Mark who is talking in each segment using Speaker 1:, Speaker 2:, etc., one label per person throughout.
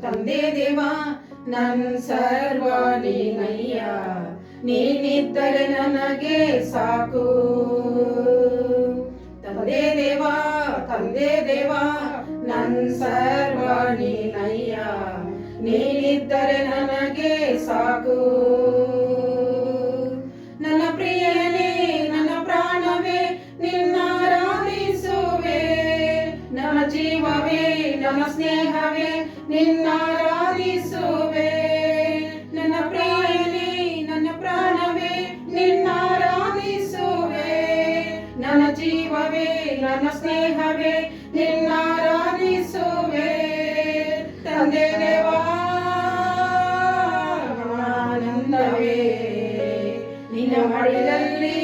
Speaker 1: ತಂದೆ ದೇವ ನನ್ ಸರ್ವ ನೀನಯ್ಯ, ನೀನಿದ್ದರೆ ನನಗೆ ಸಾಕು. ತಂದೆ ದೇವ ನನ್ ಸರ್ವ ನೀನಯ್ಯ, ನೀನಿದ್ದರೆ ನನಗೆ ಸಾಕು. ನನ್ನ ಪ್ರಿಯನೇ ನನ್ನ ಪ್ರಾಣವೇ ನಿನ್ನಾರಾಧಿಸುವೆ, ನನ್ನ ಜೀವವೇ ನನ್ನ ಸ್ನೇಹವೇ ನಿನ್ನಾರಾಧಿಸುವೆ. ನನ್ನ ಪ್ರಿಯನೇ ನನ್ನ ಪ್ರಾಣವೇ ನಿನ್ನಾರಾಧಿಸುವೆ, ನನ್ನ ಜೀವವೇ ನನ್ನ ಸ್ನೇಹವೇ ನಿನ್ನಾರಾಧಿಸುವೆ. ತಂದೆ ದೇವಾ ಆನಂದವೇ, ನಿನ್ನ ಮಡಿಲಲ್ಲಿ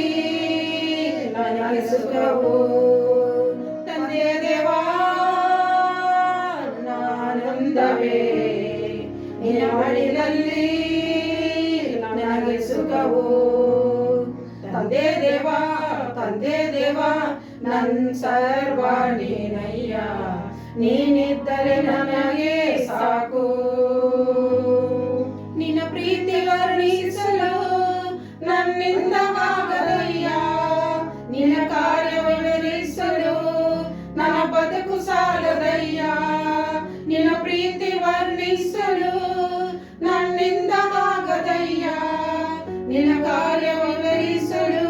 Speaker 1: ನನಗೆ ಸುಖವು. ತಂದೆ ದೇವಾ ಆನಂದವೇ, ನಿನ್ನ ಮಡಿಲಲ್ಲಿ ನನಗೆ ಸುಖವು. ತಂದೆ ದೇವ ನನ್ ಸರ್ವ ನೀನಯ್ಯ, ನೀನಿದ್ದರೆ ನನಗೆ ಸಾಕು. ನಿನ್ನ ಪ್ರೀತಿ ವರ್ಣಿಸಲು ನನ್ನಿಂದವಾಗದಯ್ಯ, ನಿನ್ನ ಕಾರ್ಯ ವಿವರಿಸಲು ನನ್ನ ಬದುಕು ಸಾಲದಯ್ಯ. ನಿನ್ನ ಪ್ರೀತಿ ವರ್ಣಿಸಲು ನನ್ನಿಂದವಾಗದಯ್ಯ, ನಿನ್ನ ಕಾರ್ಯ ವಿವರಿಸಲು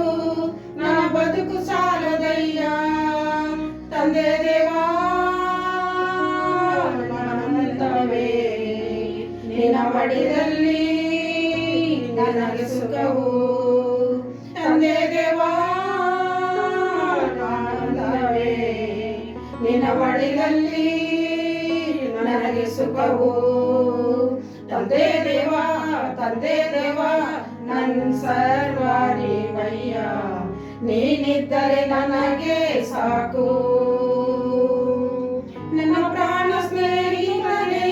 Speaker 1: ನನ್ನ ಬದುಕು ಸಾಲದಯ್ಯ. ತಂದೆ ದೇವಾ ಆನಂದವೇ, ನಿನ್ನ ಮಡಿಲಲ್ಲಿ ನನಗೆ ಸುಖವು. ತಂದೆ ದೇವಾ ಆನಂದವೇ, ನಿನ್ನ ಮಡಿಲಲ್ಲಿ ನನಗೆ ಸುಖವು. ತಂದೆ ದೇವ ನನ್ ಸರ್ವ ನೀನಯ್ಯ, ನೀನಿದ್ದರೆ ನನಗೆ ಸಾಕು. ನನ್ನ ಪ್ರಾಣ ಸ್ನೇಹಿತನೇ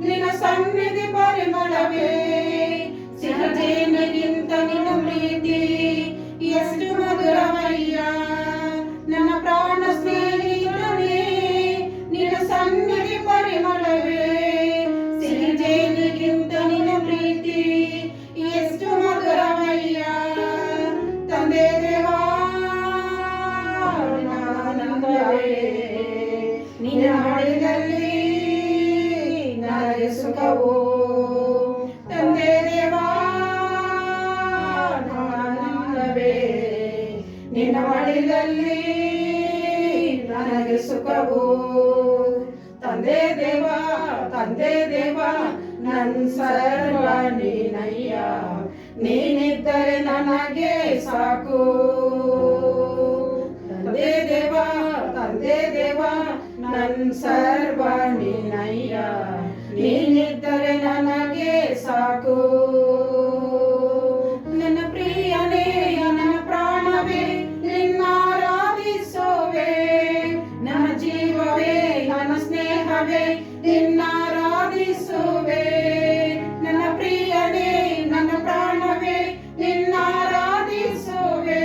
Speaker 1: ನಿನ್ನ ಸನ್ನಿಧಿ ಪರಿಮಳವೇ, ಸಿಹಿಜೇನಿಗಿಂತ ನಿನ್ನ ಪ್ರೀತಿ ಎಷ್ಟು ಮಧುರವಯ್ಯ. ನನ್ನ ಪ್ರಾಣ ಸ್ನೇಹಿತನೇ ನಿನ್ನ ಸನ್ನಿಧಿ ಪರಿಮಳವೇ, ಸಿಹಿಜೇನಿಗಿಂತ ನಿನ್ನ ಪ್ರೀತಿ ಎಷ್ಟು ಮಧುರವಯ್ಯ. ತಂದೆ ದೇವಾ ಆನಂದವೇ, ನಿನ್ನ ಮಡಿಲಲ್ಲಿ ನನಗೆ ಸುಖವು. ತಂದೆ ದೇವಾ ಆನಂದವೇ, ನಿನ್ನ ಮಡಿಲಲ್ಲಿ ನನಗೆ ಸುಖವು. ತಂದೆ ದೇವ ನನ್ ಸರ್ವ ನೀನಯ್ಯ, ನೀನಿದ್ದರೆ ನನಗೆ ಸಾಕು. ತಂದೆ ದೇವ ನನ್ ಸರ್ವ ನೀನಯ್ಯ, ನೀನಿದ್ದರೆ ನನಗೆ ಸಾಕು. ನನ್ನ ಪ್ರಿಯನೇ ನನ್ನ ಪ್ರಾಣವೇ ನಿನ್ನಾರಾಧಿಸುವೆ, ನನ್ನ ಜೀವವೇ ನನ್ನ ಸ್ನೇಹವೇ ನಿನ್ನಾರಾಧಿಸುವೆ. ನನ್ನ ಪ್ರಿಯನೇ ನನ್ನ ಪ್ರಾಣವೇ ನಿನ್ನಾರಾಧಿಸುವೆ,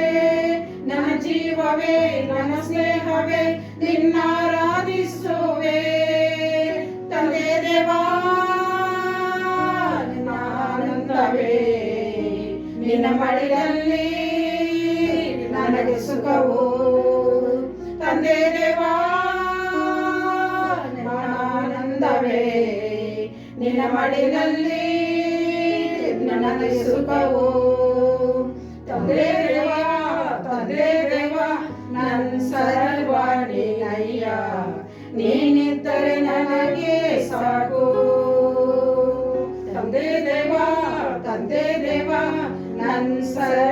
Speaker 1: ನನ್ನ ಜೀವವೇ ನನ್ನ ಸ್ನೇಹವೇ ನಿನ್ನಾರಾಧಿಸುವೆ. ತಂದೆ ದೇವಾ ಆನಂದವೇ, ನಿನ್ನ ಮಡಿಲಲ್ಲಿ ನನಗೆ ಸುಖವು. ತಂದೆ ದೇವಾ ಆನಂದವೇ, ನಿನ್ನ ಮಡಿಲಲ್ಲಿ ನನಗೆ ಸುಖವು. ತಂದೆ ದೇವ ನನ್ ಸರ್ವ ನೀನಯ್ಯ, ನೀನಿದ್ದರೆ ನನಗೆ ಸಾಕು. ತಂದೆ ದೇವ ನನ್ ಸರ್ವ